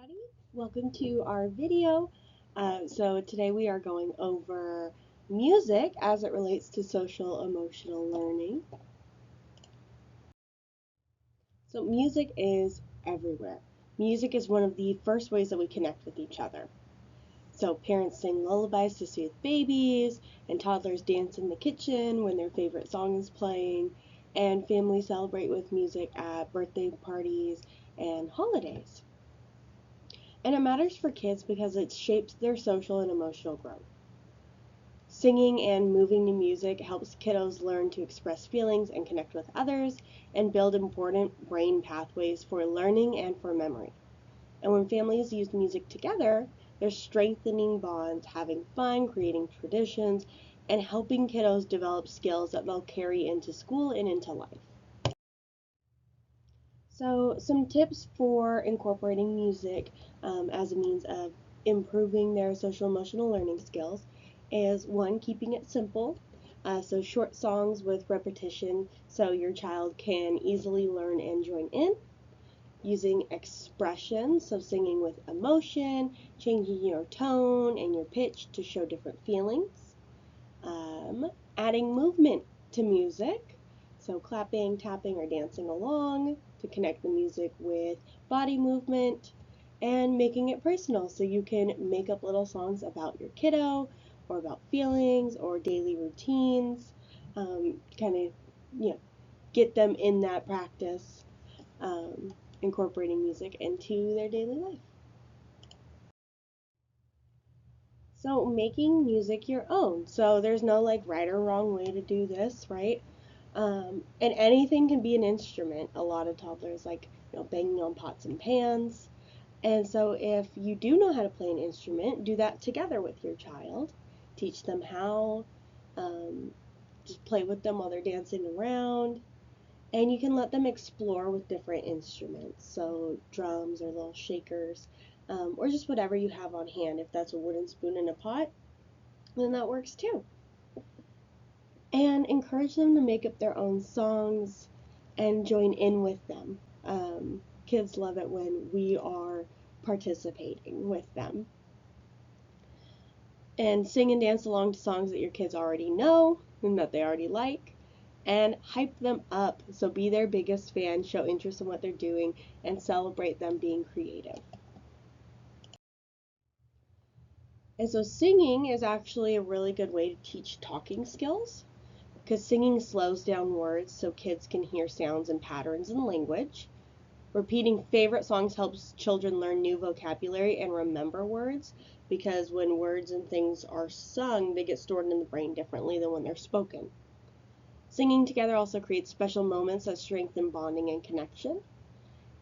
everybody. Welcome to our video. So today we are going over music as it relates to social emotional learning. So music is everywhere. Music is one of the first ways that we connect with each other. So parents sing lullabies to soothe babies, and toddlers dance in the kitchen when their favorite song is playing, and families celebrate with music at birthday parties and holidays. And it matters for kids because it shapes their social and emotional growth. Singing and moving to music helps kiddos learn to express feelings and connect with others and build important brain pathways for learning and for memory. And when families use music together, they're strengthening bonds, having fun, creating traditions, and helping kiddos develop skills that they'll carry into school and into life. So some tips for incorporating music as a means of improving their social emotional learning skills is one, keeping it simple. So short songs with repetition so your child can easily learn and join in. Using expressions, so singing with emotion, changing your tone and your pitch to show different feelings. Adding movement to music, so clapping, tapping, or dancing along to connect the music with body movement, and making it personal so you can make up little songs about your kiddo or about feelings or daily routines, kind of, get them in that practice, incorporating music into their daily life. So making music your own. So there's no like right or wrong way to do this, right? And anything can be an instrument. A lot of toddlers like banging on pots and pans. And so if you do know how to play an instrument, do that together with your child. Teach them how. Um, just play with them while they're dancing around. And you can let them explore with different instruments, so drums or little shakers, or just whatever you have on hand. If that's a wooden spoon in a pot, then that works too. And encourage them to make up their own songs and join in with them. Kids love it when we are participating with them. And sing and dance along to songs that your kids already know and that they already like. And hype them up. So be their biggest fan, show interest in what they're doing, and celebrate them being creative. And so singing is actually a really good way to teach talking skills because singing slows down words so kids can hear sounds and patterns in language. Repeating favorite songs helps children learn new vocabulary and remember words because when words and things are sung, they get stored in the brain differently than when they're spoken. Singing together also creates special moments that strengthen bonding and connection.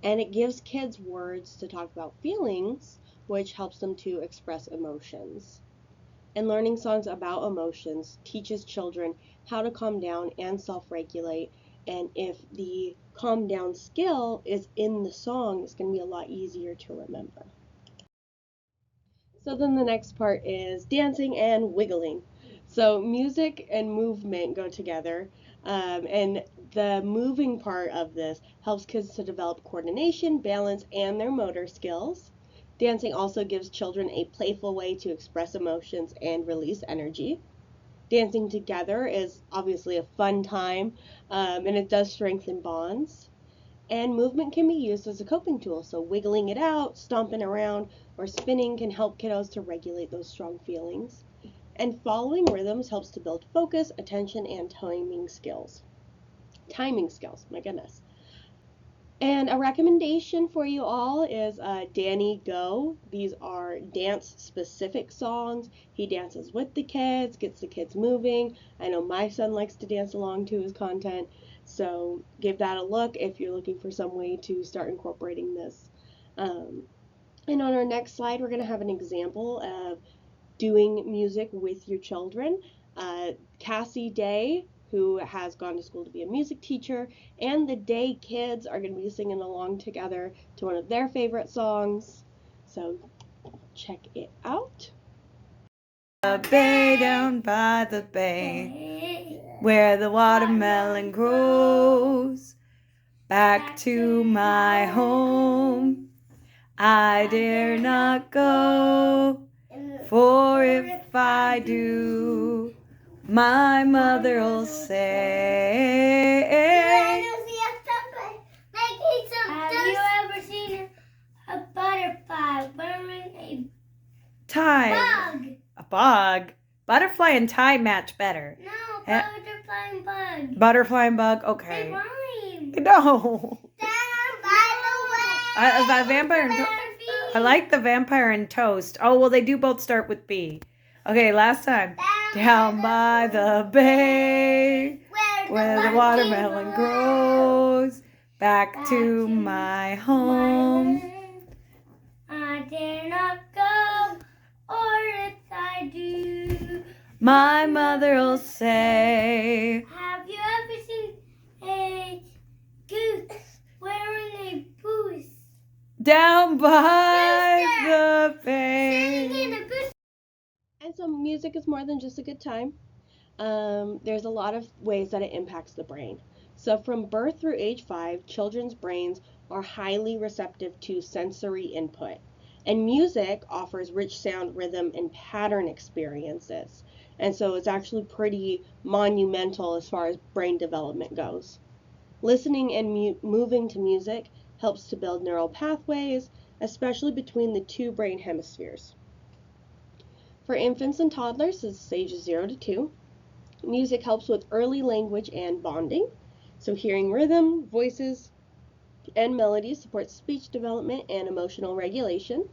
And it gives kids words to talk about feelings, which helps them to express emotions. And learning songs about emotions teaches children how to calm down and self-regulate. And if the calm down skill is in the song, it's going to be a lot easier to remember. So then the next part is dancing and wiggling. So music and movement go together, and the moving part of this helps kids to develop coordination, balance, and their motor skills. Dancing also gives children a playful way to express emotions and release energy. Dancing together is obviously a fun time, and it does strengthen bonds. And movement can be used as a coping tool, so wiggling it out, stomping around, or spinning can help kiddos to regulate those strong feelings. And following rhythms helps to build focus, attention, and timing skills. Timing skills, my goodness. And a recommendation for you all is Danny Go. These are dance-specific songs. He dances with the kids, gets the kids moving. I know my son likes to dance along to his content, so give that a look if you're looking for some way to start incorporating this. And on our next slide, we're going to have an example of doing music with your children. Cassie Day, who has gone to school to be a music teacher, and the Day kids are going to be singing along together to one of their favorite songs. So check it out. A bay down by the bay, where the watermelon grows. Back to my home, I dare not go, for if I do, my mother'll say. Have you ever seen a butterfly wearing a Tie. bug? A bug? Butterfly and tie match better. No, butterfly and bug. Butterfly and bug? They Okay. rhyme. No. Down by the way. Vampire and I like the vampire and toast. Oh, well, they do both start with B. Okay, last time. Down by the bay, where the watermelon grows, back to my home. I dare not go, or if I do, My mother'll say. have you ever seen a goose wearing a goose? Down by Rooster. the bay. Sitting in a goose. And so music is more than just a good time. There's a lot of ways that it impacts the brain. So from birth through age 5, children's brains are highly receptive to sensory input. And music offers rich sound, rhythm, and pattern experiences. And so it's actually pretty monumental as far as brain development goes. Listening and moving to music helps to build neural pathways, especially between the two brain hemispheres. For infants and toddlers, this is ages 0 to 2, music helps with early language and bonding. So hearing rhythm, voices, and melodies supports speech development and emotional regulation.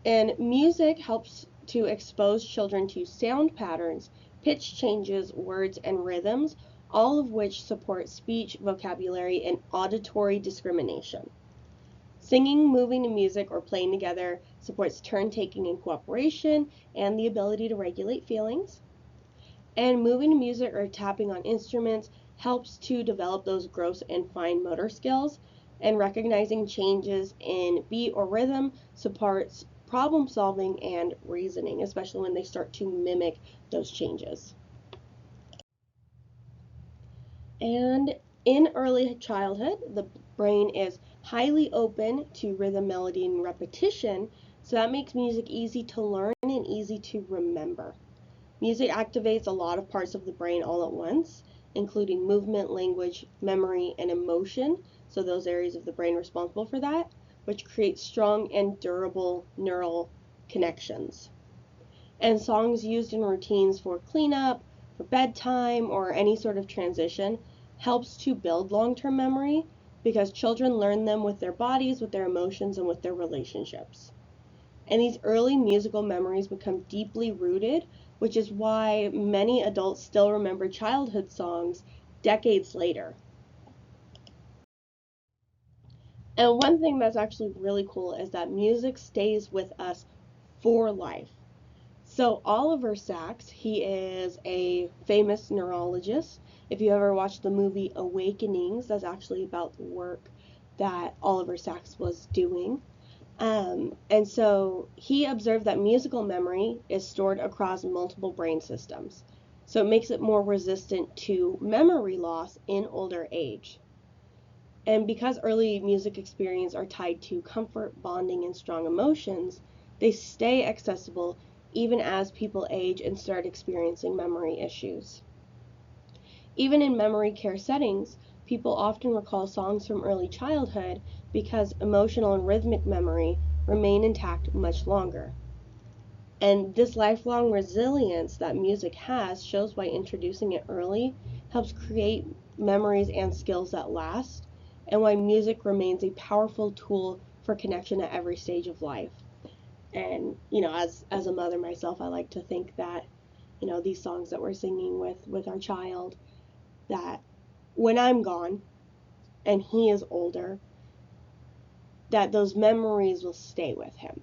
And music helps to expose children to sound patterns, pitch changes, words, and rhythms, all of which support speech, vocabulary, and auditory discrimination. Singing, moving to music, or playing together supports turn-taking and cooperation and the ability to regulate feelings. And moving to music or tapping on instruments helps to develop those gross and fine motor skills. And recognizing changes in beat or rhythm supports problem solving and reasoning, especially when they start to mimic those changes. And in early childhood, the brain is highly open to rhythm, melody, and repetition, so that makes music easy to learn and easy to remember. Music activates a lot of parts of the brain all at once, including movement, language, memory, and emotion, so those areas of the brain responsible for that, which creates strong and durable neural connections. And songs used in routines for cleanup, for bedtime, or any sort of transition helps to build long-term memory because children learn them with their bodies, with their emotions, and with their relationships. And these early musical memories become deeply rooted, which is why many adults still remember childhood songs decades later. And one thing that's actually really cool is that music stays with us for life. So Oliver Sacks, he is a famous neurologist. If you ever watched the movie Awakenings, that's actually about the work that Oliver Sacks was doing. And so he observed that musical memory is stored across multiple brain systems. So it makes it more resistant to memory loss in older age. And because early music experiences are tied to comfort, bonding, and strong emotions, they stay accessible even as people age and start experiencing memory issues. Even in memory care settings, people often recall songs from early childhood because emotional and rhythmic memory remain intact much longer. And this lifelong resilience that music has shows why introducing it early helps create memories and skills that last, and why music remains a powerful tool for connection at every stage of life. And as a mother myself, I like to think that these songs that we're singing with our child, that when I'm gone and he is older, that those memories will stay with him,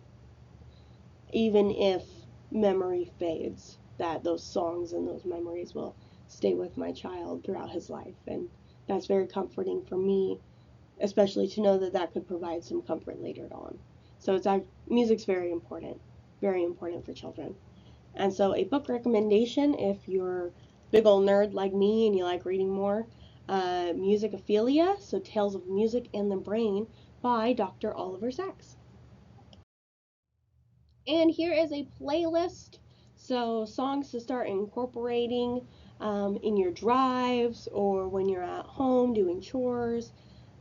even if memory fades, that those songs and those memories will stay with my child throughout his life. And that's very comforting for me, especially to know that that could provide some comfort later on. So music's very important for children. And so a book recommendation, if you're a big old nerd like me and you like reading more, Musicophilia, so Tales of Music and the Brain, by Dr. Oliver Sacks. And here is a playlist, so songs to start incorporating in your drives or when you're at home doing chores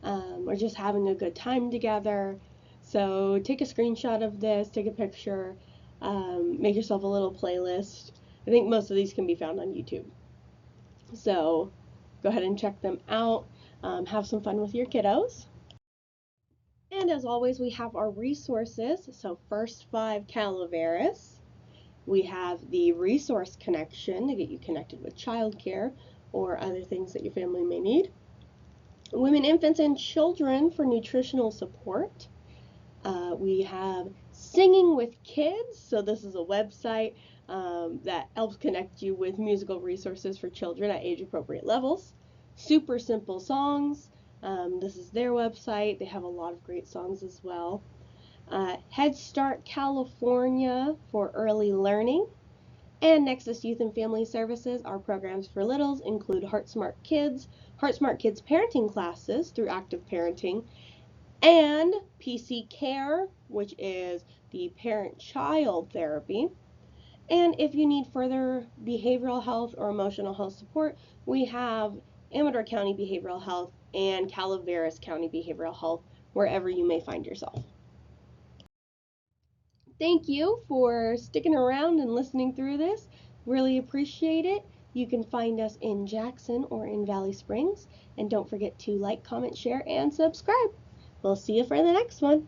or just having a good time together. So take a screenshot of this, take a picture, make yourself a little playlist. I think most of these can be found on YouTube. So go ahead and check them out. Have some fun with your kiddos. And as always, we have our resources. So First 5 Calaveras. We have the resource connection to get you connected with childcare or other things that your family may need. Women, Infants, and Children for nutritional support. We have Singing with Kids. So this is a website that helps connect you with musical resources for children at age-appropriate levels. Super Simple Songs. This is their website. They have a lot of great songs as well. Head Start California for early learning. And Nexus Youth and Family Services, our programs for littles include Heart Smart Kids parenting classes through active parenting, and PC Care, which is the parent-child therapy. And if you need further behavioral health or emotional health support, we have Amador County Behavioral Health and Calaveras County Behavioral Health, wherever you may find yourself. Thank you for sticking around and listening through this. Really appreciate it. You can find us in Jackson or in Valley Springs. And don't forget to like, comment, share, and subscribe. We'll see you for the next one.